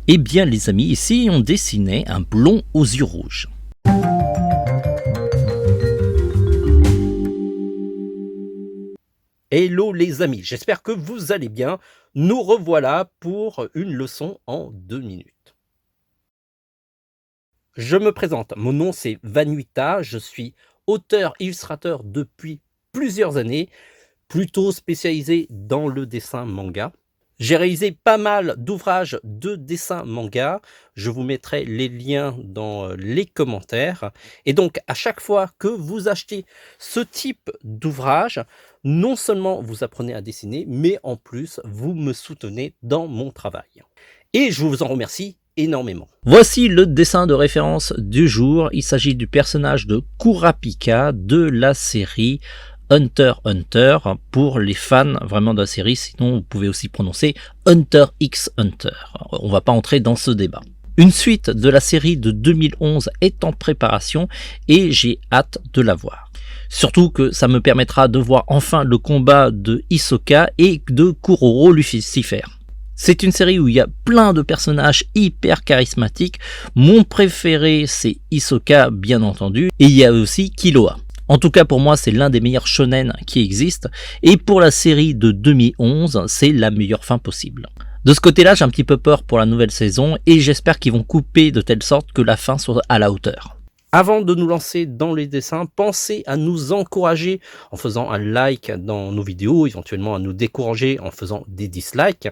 Eh bien les amis, ici on dessinait un blond aux yeux rouges. Hello les amis, j'espère que vous allez bien. Nous revoilà pour une leçon en 2 minutes. Je me présente, mon nom c'est Vanuita, je suis auteur-illustrateur depuis plusieurs années, plutôt spécialisé dans le dessin manga. J'ai réalisé pas mal d'ouvrages de dessin manga, je vous mettrai les liens dans les commentaires. Et donc à chaque fois que vous achetez ce type d'ouvrage, non seulement vous apprenez à dessiner, mais en plus vous me soutenez dans mon travail. Et je vous en remercie énormément. Voici le dessin de référence du jour, il s'agit du personnage de Kurapika de la série Hunter x Hunter, pour les fans vraiment de la série, sinon vous pouvez aussi prononcer Hunter x Hunter. On va pas entrer dans ce débat. Une suite de la série de 2011 est en préparation et j'ai hâte de la voir. Surtout que ça me permettra de voir enfin le combat de Hisoka et de Kuroro Lucifer. C'est une série où il y a plein de personnages hyper charismatiques. Mon préféré c'est Hisoka bien entendu, et il y a aussi Killua. En tout cas pour moi c'est l'un des meilleurs shonen qui existent, et pour la série de 2011 c'est la meilleure fin possible. De ce côté là j'ai un petit peu peur pour la nouvelle saison, et j'espère qu'ils vont couper de telle sorte que la fin soit à la hauteur. Avant de nous lancer dans les dessins, pensez à nous encourager en faisant un like dans nos vidéos, éventuellement à nous décourager en faisant des dislikes.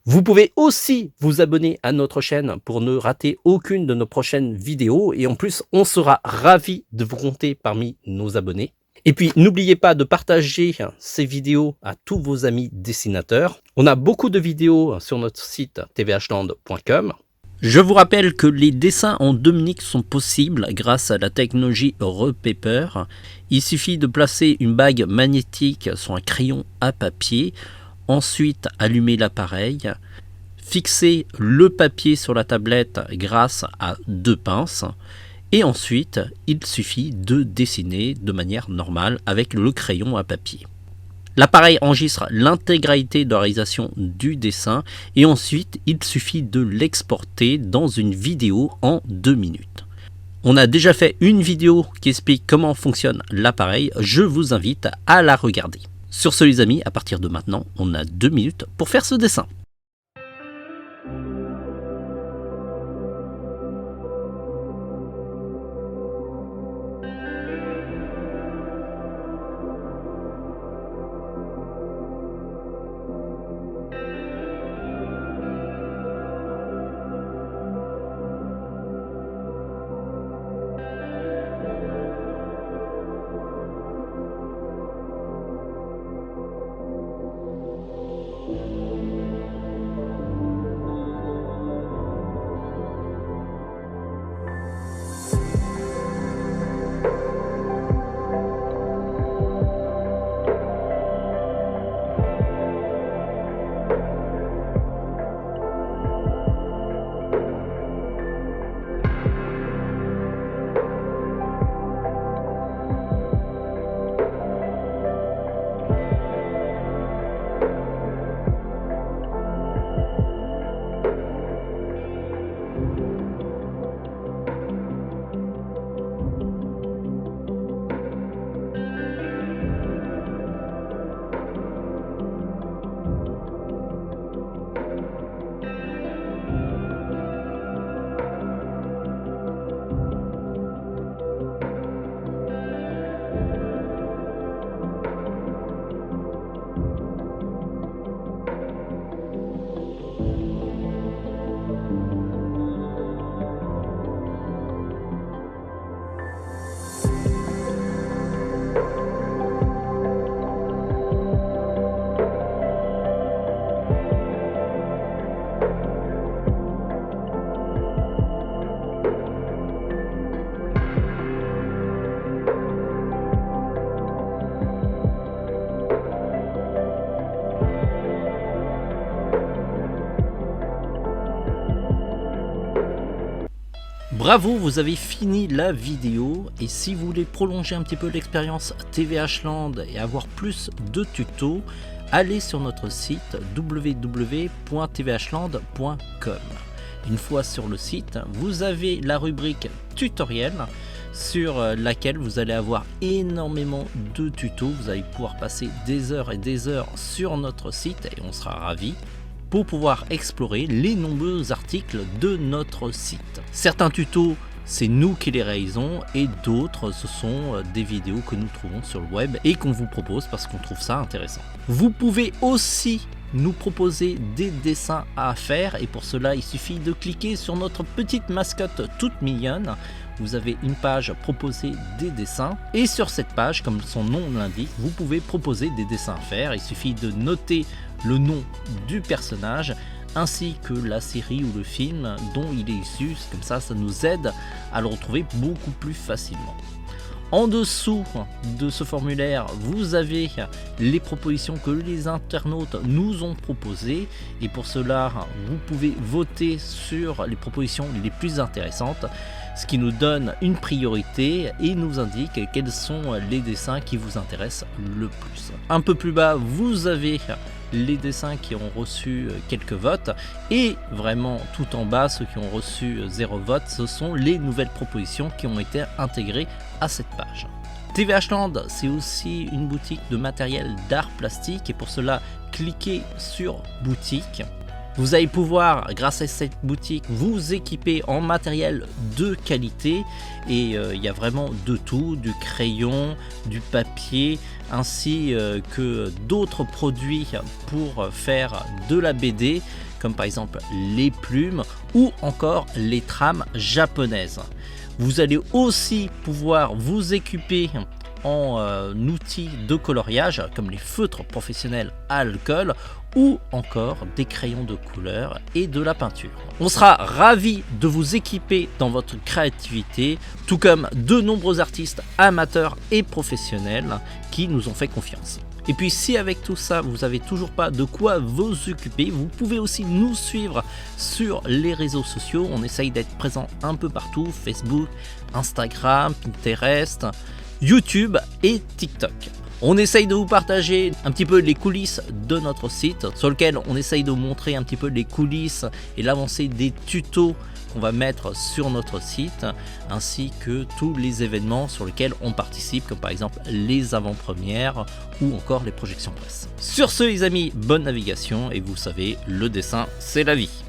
Vous pouvez aussi vous abonner à notre chaîne pour ne rater aucune de nos prochaines vidéos, et en plus on sera ravis de vous compter parmi nos abonnés. Et puis n'oubliez pas de partager ces vidéos à tous vos amis dessinateurs. On a beaucoup de vidéos sur notre site tvhland.com. Je vous rappelle que les dessins en 2 minutes sont possibles grâce à la technologie Repaper. Il suffit de placer une bague magnétique sur un crayon à papier, ensuite allumer l'appareil, fixer le papier sur la tablette grâce à 2 pinces, et ensuite il suffit de dessiner de manière normale avec le crayon à papier. L'appareil enregistre l'intégralité de la réalisation du dessin, et ensuite il suffit de l'exporter dans une vidéo en 2 minutes. On a déjà fait une vidéo qui explique comment fonctionne l'appareil, je vous invite à la regarder. Sur ce les amis, à partir de maintenant, on a 2 minutes pour faire ce dessin. Bravo, vous avez fini la vidéo, et si vous voulez prolonger un petit peu l'expérience TVH Land et avoir plus de tutos, allez sur notre site www.tvhland.com. Une fois sur le site, vous avez la rubrique tutoriel sur laquelle vous allez avoir énormément de tutos. Vous allez pouvoir passer des heures et des heures sur notre site et on sera ravis pour pouvoir explorer les nombreux articles de notre site. Certains tutos, c'est nous qui les réalisons et d'autres, ce sont des vidéos que nous trouvons sur le web et qu'on vous propose parce qu'on trouve ça intéressant. Vous pouvez aussi nous proposer des dessins à faire et pour cela, il suffit de cliquer sur notre petite mascotte toute mignonne. Vous avez une page proposer des dessins et sur cette page, comme son nom l'indique, vous pouvez proposer des dessins à faire. Il suffit de noter le nom du personnage ainsi que la série ou le film dont il est issu. Comme ça nous aide à le retrouver beaucoup plus facilement. En dessous de ce formulaire, vous avez les propositions que les internautes nous ont proposées et pour cela, vous pouvez voter sur les propositions les plus intéressantes, ce qui nous donne une priorité et nous indique quels sont les dessins qui vous intéressent le plus. Un peu plus bas, vous avez les dessins qui ont reçu quelques votes et vraiment tout en bas, ceux qui ont reçu 0 vote, ce sont les nouvelles propositions qui ont été intégrées à cette page. TVH Land, c'est aussi une boutique de matériel d'art plastique et pour cela, cliquez sur boutique. Vous allez pouvoir, grâce à cette boutique, vous équiper en matériel de qualité et il y a vraiment de tout, du crayon, du papier, ainsi que d'autres produits pour faire de la BD, comme par exemple les plumes ou encore les trames japonaises. Vous allez aussi pouvoir vous équiper en outils de coloriage comme les feutres professionnels à alcool ou encore des crayons de couleur et de la peinture. On sera ravis de vous équiper dans votre créativité, tout comme de nombreux artistes amateurs et professionnels qui nous ont fait confiance. Et puis si avec tout ça vous n'avez toujours pas de quoi vous occuper, vous pouvez aussi nous suivre sur les réseaux sociaux. On essaye d'être présent un peu partout, Facebook, Instagram, Pinterest, YouTube et TikTok. On essaye de vous partager un petit peu les coulisses de notre site, sur lequel on essaye de vous montrer un petit peu les coulisses et l'avancée des tutos qu'on va mettre sur notre site, ainsi que tous les événements sur lesquels on participe, comme par exemple les avant-premières ou encore les projections presse. Sur ce les amis, bonne navigation et vous savez, le dessin c'est la vie.